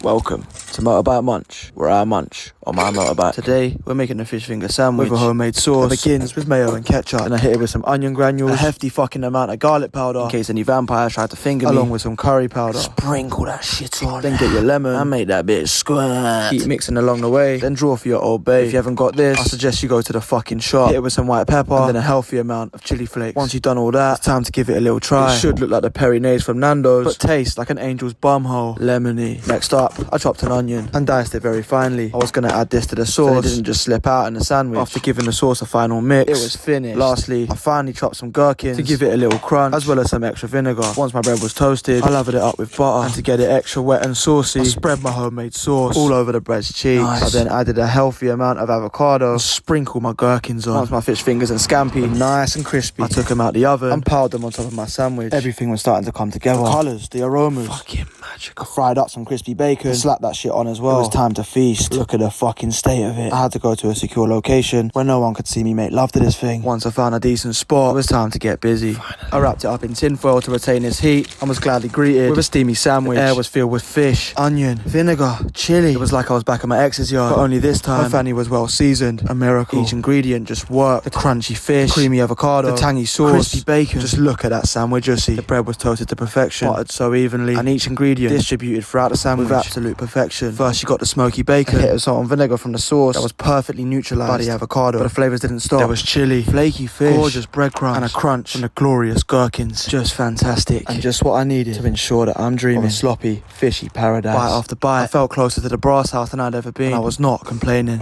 Welcome to Motorbike Munch, where I munch on my motorbike. Today, we're making a fish finger sandwich with a homemade sauce that begins with mayo and ketchup. And I hit it with some onion granules, a hefty fucking amount of garlic powder, in case any vampires tried to finger me, along with some curry powder. Sprinkle that shit on. Then get your lemon and make that bitch squirt. Keep mixing along the way, then draw for your Old Bay. If you haven't got this, I suggest you go to the fucking shop, hit it with some white pepper, and then a healthy amount of chili flakes. Once you've done all that, it's time to give it a little try. It should look like the Peri-Nays from Nando's, but taste like an angel's bumhole. Lemony. Next up, I chopped an onion and diced it very finely. I was going to add this to the sauce so it didn't just slip out in the sandwich. After giving the sauce a final mix, it was finished. Lastly, I finally chopped some gherkins to give it a little crunch, as well as some extra vinegar. Once my bread was toasted, I lathered it up with butter, and to get it extra wet and saucy, I spread my homemade sauce all over the bread's cheeks. Nice. I then added a healthy amount of avocado and sprinkled my gherkins on. Once my fish fingers and scampi were nice and crispy, I took them out the oven and piled them on top of my sandwich. Everything was starting to come together. The colours, the aromas, fucking magical. I fried up some crispy bacon, slapped that shit on as well. It was time to feast. Look at the fucking state of it. I had to go to a secure location where no one could see me make love to this thing. Once I found a decent spot, it was time to get busy. Finally. I wrapped it up in tinfoil to retain its heat and was gladly greeted with a steamy sandwich. The air was filled with fish, onion, vinegar, chili. It was like I was back at my ex's yard, but only this time my fanny was well seasoned. A miracle. Each ingredient just worked. The crunchy fish, creamy avocado, the tangy sauce, crispy bacon. Just look at that sandwich, you see. The bread was toasted to perfection, buttered so evenly, and each ingredient distributed throughout the sandwich with absolute perfection. First you got the smoky bacon, a hit of salt and vinegar from the sauce that was perfectly neutralized by the avocado, but the flavors didn't stop. There was chili, flaky fish, gorgeous breadcrumbs, and a crunch from the glorious gherkins. Just fantastic, and just what I needed to ensure that I'm dreaming of a sloppy, fishy paradise. Bite after bite, I felt closer to the brass house than I'd ever been, and I was not complaining.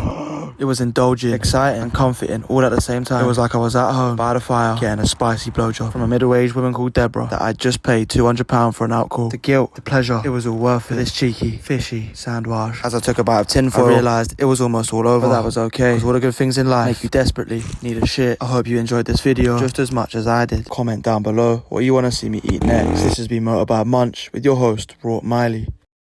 It was indulging, exciting, and comforting all at the same time. It was like I was at home by the fire getting a spicy blowjob from a middle-aged woman called Deborah that I'd just paid £200 for an outcall. The guilt, the pleasure, it was all worth it for this cheeky, fishy sandwich. As I took a bite of tinfoil, I realised it was almost all over, but that was okay, because all the good things in life make you desperately need a shit. I hope you enjoyed this video just as much as I did. Comment down below what you want to see me eat next. This has been Motorbike Munch with your host, Wrought Miley.